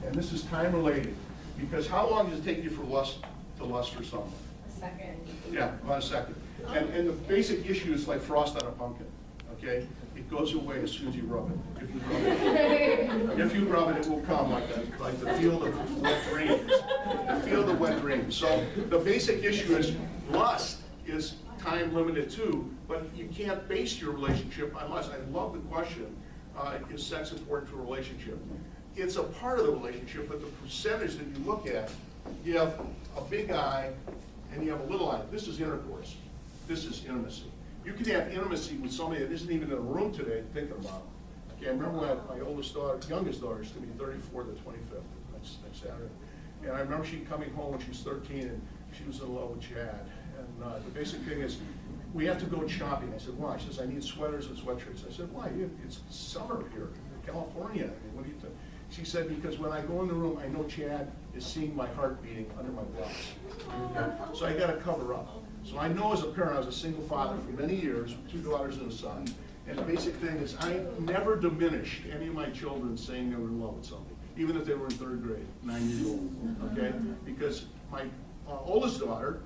and this is time related, because how long does it take you for lust to lust for someone? A second. Yeah, about a second. And the basic issue is like frost on a pumpkin, okay? It goes away as soon as you rub it. If you rub it, if you rub it, it will come like the field of wet dreams. The field of wet dreams. So the basic issue is lust is time limited too, but you can't base your relationship on lust. I love the question, is sex important to a relationship? It's a part of the relationship, but the percentage that you look at, you have a big I and you have a little I. This is intercourse. This is intimacy. You can have intimacy with somebody that isn't even in a room today thinking about it. Okay, I remember when my youngest daughter is going to be 34 the 25th, next Saturday. And I remember she coming home when she was 13 and she was in love with Chad. And the basic thing is, we have to go shopping. I said, why? She says, I need sweaters and sweatshirts. I said, why? It's summer here in California. I mean, what do you think? She said, because when I go in the room, I know Chad is seeing my heart beating under my blouse. So I got to cover up. So I know as a parent, I was a single father for many years, with 2 daughters and a son. And the basic thing is, I never diminished any of my children saying they were in love with somebody, even if they were in 3rd grade, 9 years old, okay? Because my oldest daughter,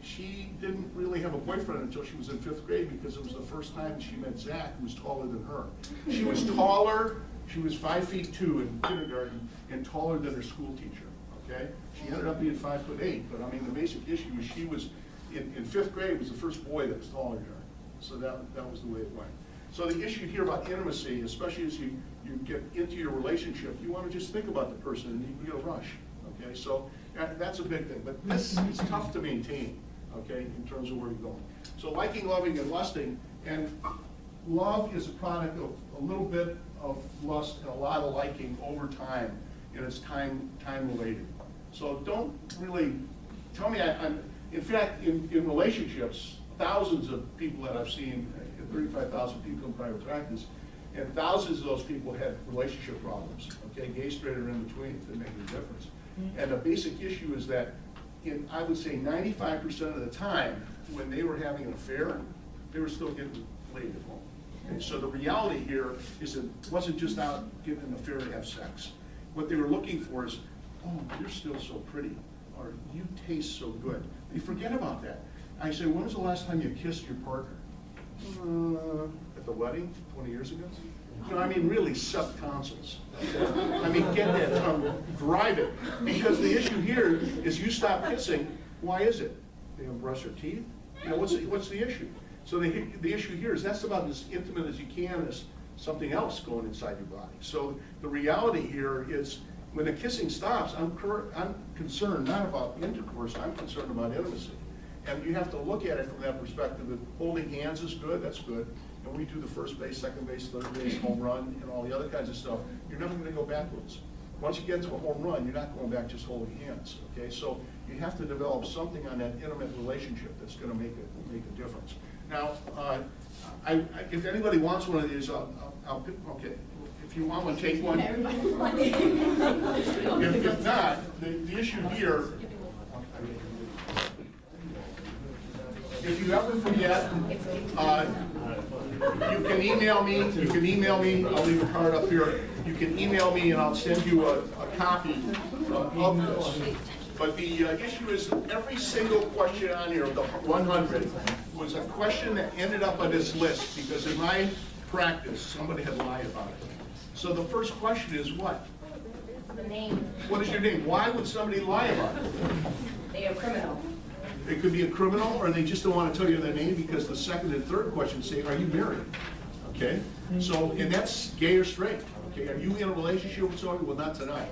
she didn't really have a boyfriend until she was in 5th grade, because it was the first time she met Zach, who was taller than her. She was taller, she was 5'2" in kindergarten, and taller than her school teacher, okay? She ended up being 5'8", but I mean, the basic issue was she was, in 5th grade, was the first boy that was taller than her. So that was the way it went. So the issue here about intimacy, especially as you get into your relationship, you want to just think about the person and you can get a rush, okay? So that's a big thing, but this is tough to maintain, okay, in terms of where you're going. So liking, loving, and lusting, and love is a product of a little bit of lust and a lot of liking over time, and it's time related. So don't really, tell me, in fact, in relationships, thousands of people that I've seen, 35,000 people in private practice, and thousands of those people had relationship problems, okay, gay, straight, or in between, it didn't make any difference. And the basic issue is that, I would say 95% of the time, when they were having an affair, they were still getting laid at home. And so the reality here is it wasn't just out getting an affair to have sex. What they were looking for is, oh, you're still so pretty, or you taste so good. They forget about that. I say, when was the last time you kissed your partner? At the wedding, 20 years ago? You know, I mean, really, suck tonsils. I mean, get that tongue, drive it. Because the issue here is you stop kissing, why is it? They don't brush their teeth? You know, what's the issue? So the issue here is that's about as intimate as you can as something else going inside your body. So the reality here is when the kissing stops, I'm concerned not about intercourse, I'm concerned about intimacy. And you have to look at it from that perspective that holding hands is good, that's good. And we do the first base, second base, third base, home run, and all the other kinds of stuff. You're never going to go backwards. Once you get to a home run, you're not going back just holding hands, okay? So you have to develop something on that intimate relationship that's going to make a difference. Now, if anybody wants one of these, I'll pick, okay. If you want one, take one. If not, the issue here, if you ever forget, you can email me, I'll leave a card up here. You can email me and I'll send you a copy of this. But the issue is every single question on here, of the 100, was a question that ended up on this list because in my practice, somebody had lied about it. So the first question is what? The name. What is your name? Why would somebody lie about it? They are criminal. It could be a criminal, or they just don't want to tell you their name because the second and third question say, are you married? Okay? So, and that's gay or straight. Okay? Are you in a relationship with somebody? Well, not tonight.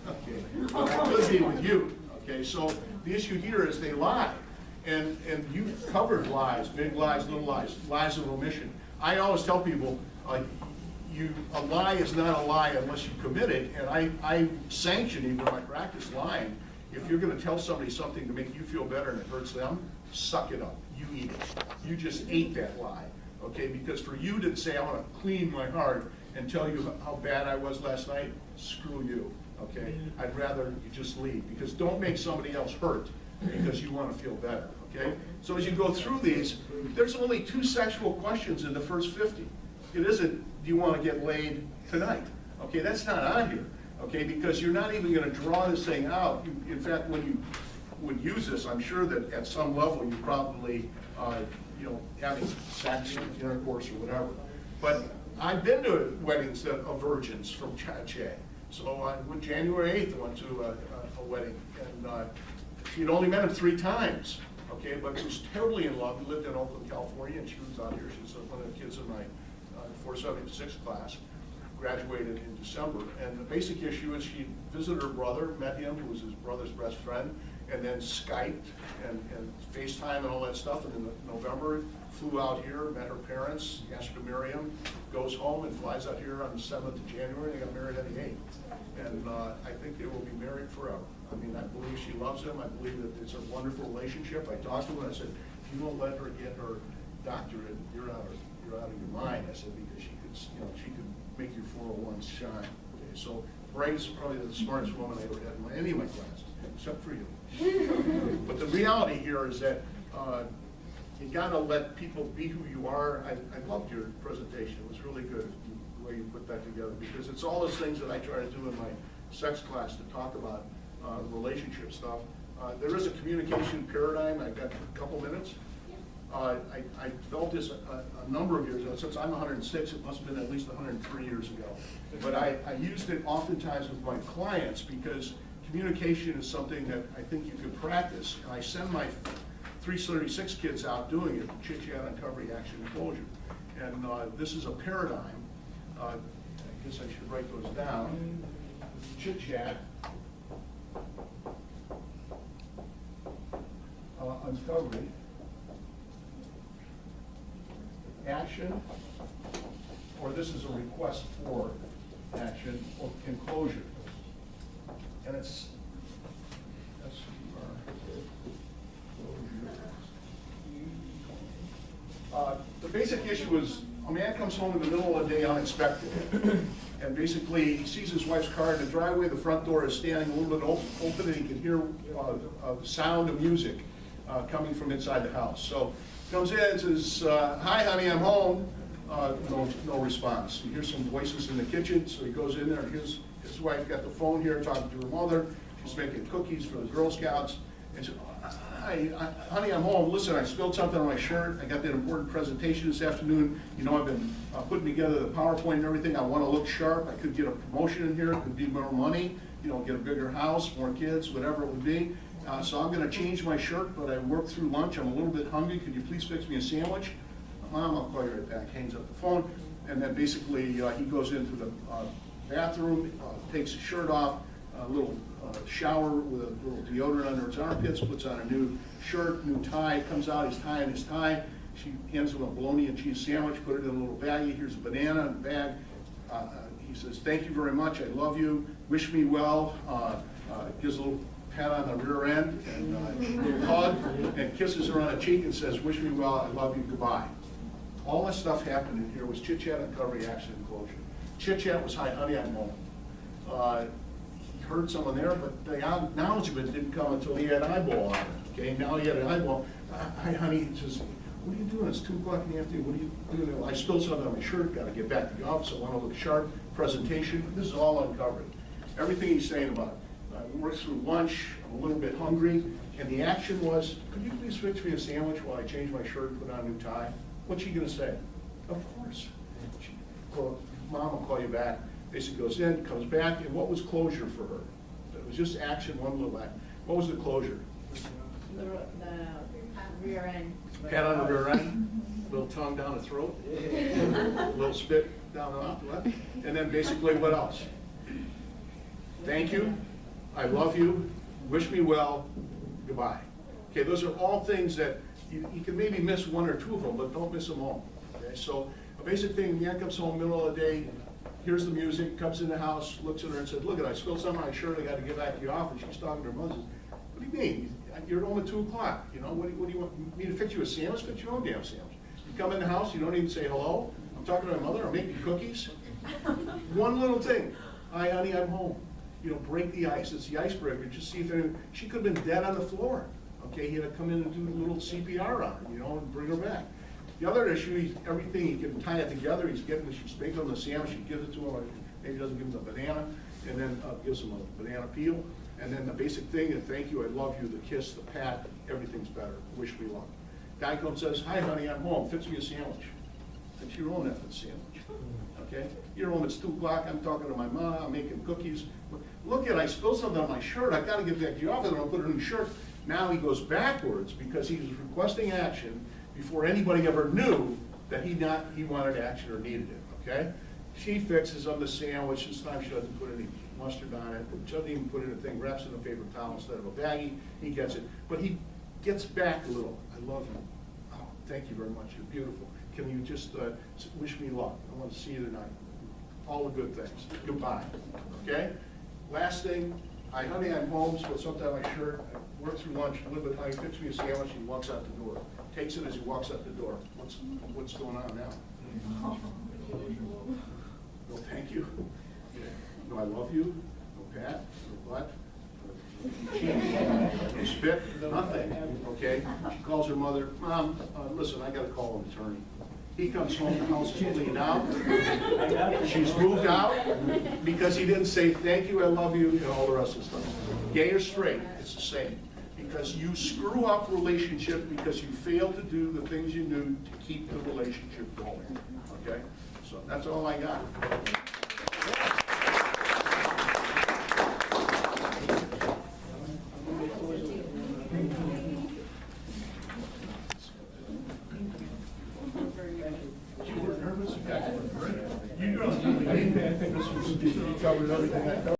Okay? But I could be with you. Okay? So the issue here is they lie. And you've covered lies, big lies, little lies, lies of omission. I always tell people, a lie is not a lie unless you commit it, and I sanction even my practice lying. If you're going to tell somebody something to make you feel better and it hurts them, suck it up. You eat it. You just ate that lie, okay? Because for you to say, I want to clean my heart and tell you how bad I was last night, screw you, okay? I'd rather you just leave, because don't make somebody else hurt because you want to feel better, okay? So as you go through these, there's only 2 sexual questions in the first 50. It isn't, do you want to get laid tonight? Okay, that's not on here. okay? Because you're not even gonna draw this thing out. In fact, when you would use this, I'm sure that at some level you probably, you know, having sex, intercourse or whatever. But I've been to weddings of virgins from Che. So when January 8th, I went to a wedding, and she'd only met him 3 times, okay? But she was terribly in love. We lived in Oakland, California, and she was out here. She was one of the kids in my 476 class. Graduated in December, and the basic issue is she visited her brother, met him, who was his brother's best friend, and then Skyped and FaceTime and all that stuff, and in November flew out here, met her parents, asked her to marry him, goes home and flies out here on the 7th of January. They got married on the 8th, and I think they will be married forever. I mean, I believe she loves him. I believe that it's a wonderful relationship. I talked to him and I said, if you won't let her get her doctorate, you're out of your mind. I said, because she could, you know, she could make your 401s shine. Okay, so Brady's probably the smartest woman I ever had in any of my classes, except for you. But the reality here is that you gotta let people be who you are. I loved your presentation. It was really good, the way you put that together, because it's all those things that I try to do in my sex class to talk about relationship stuff. There is a communication paradigm. I've got a couple minutes. I felt this a number of years ago. Since I'm 106, it must have been at least 103 years ago. But I used it oftentimes with my clients because communication is something that I think you can practice. And I send my 336 kids out doing it, chit chat, uncovery, action, and closure. And this is a paradigm. I guess I should write those down. Chit chat, uncovery, action, or this is a request for action, or enclosure. And it's the basic issue is a man comes home in the middle of the day unexpected, and basically he sees his wife's car in the driveway. The front door is standing a little bit open, and he can hear the sound of music coming from inside the house. So he comes in and says, "Hi, honey, I'm home." No response. He hears some voices in the kitchen, so he goes in there, and his wife got the phone here talking to her mother. She's making cookies for the Girl Scouts. And she said, "Hi, honey, I'm home. Listen, I spilled something on my shirt. I got that important presentation this afternoon. You know, I've been putting together the PowerPoint and everything. I want to look sharp. I could get a promotion in here. It could be more money, you know, get a bigger house, more kids, whatever it would be. So I'm going to change my shirt, but I worked through lunch. I'm a little bit hungry. Could you please fix me a sandwich?" "Mom, I'll call you right back." Hangs up the phone. And then basically he goes into the bathroom, takes his shirt off, a little shower with a little deodorant under his armpits, puts on a new shirt, new tie, comes out, he's tying his tie. She hands him a bologna and cheese sandwich, put it in a little baggie. Here's a banana in the bag. He says, "Thank you very much, I love you, wish me well." Gives a little pat on the rear end and a little hug, and kisses her on the cheek and says, "Wish me well, I love you, goodbye." All this stuff happened in here was chit chat, uncovery, action, and closure. Chit chat was, "Hi, honey, I'm home." He heard someone there, but the acknowledgement didn't come until he had an eyeball on it. Okay, now he had an eyeball. "Hi, honey." He says, "What are you doing? It's 2 o'clock in the afternoon. What are you doing?" "I spilled something on my shirt. Got to get back to the office. I want to look sharp." Presentation. This is all uncovered. Everything he's saying about it. I worked through lunch. I'm a little bit hungry. And the action was, "Could you please fix me a sandwich while I change my shirt and put on a new tie?" What's she going to say? "Of course." "Well, Mom will call you back." Basically goes in, comes back, and what was closure for her? It was just action, one little act. What was the closure? The rear end. Pat on the rear end, little tongue down the throat, little spit down the mouth, and then basically what else? "Thank you, I love you, wish me well, goodbye." Okay, those are all things that you can maybe miss 1 or 2 of them, but don't miss them all. Okay, so a basic thing, the man comes home middle of the day, hears the music, comes in the house, looks at her and says, "Look, I spilled something on my shirt, I got to get back to the office." She's talking to her mother. "What do you mean? You're home at 2 o'clock. You know, what do you want me to fix you a sandwich? Fix your own damn sandwich." You come in the house, you don't even say hello. "I'm talking to my mother, I'm making cookies." One little thing. "Hi, honey, I'm home." You know, break the ice. It's the icebreaker. Just see if anyone, she could have been dead on the floor. Okay, he had to come in and do a little CPR on her, you know, and bring her back. The other issue, everything, he can tie it together. She's making him the sandwich, he gives it to him, or maybe doesn't give him the banana. and then gives them a banana peel. And then the basic thing, and thank you, I love you, the kiss, the pat, everything's better. Wish me luck. Guy comes and says, hi honey, I'm home, fix me a sandwich. It's your own effort sandwich, okay? You're home, it's 2 o'clock, I'm talking to my mom, I'm making cookies. Look at, I spilled something on my shirt, I gotta get back to the office, and I'll put it in the shirt. Now he goes backwards because he was requesting action before anybody ever knew that he wanted action or needed it, okay? She fixes him the sandwich, this time she doesn't put any mustard on it, she doesn't even put in a thing, wraps it in a paper towel instead of a baggie, he gets it. But he gets back a little, I love you, oh, thank you very much, you're beautiful. Can you just wish me luck, I want to see you tonight. All the good things, goodbye, okay? Last thing, hi honey, I'm home, so something on my shirt, I work through lunch, a little bit, honey, fix me a sandwich, and he walks out the door. Takes it as he walks out the door. What's going on now? No, thank you. No, I love you. No pat, no butt, no cheek, no spit, nothing, okay? She calls her mother, Mom, listen, I gotta call an attorney. He comes home, the house is cleaned out. She's moved out because he didn't say thank you, I love you, and all the rest of the stuff. Gay or straight, it's the same. Because you screw up relationship because you fail to do the things you do to keep the relationship going, okay? So that's all I got. You were nervous? You really didn't. I think this was covered everything I covered.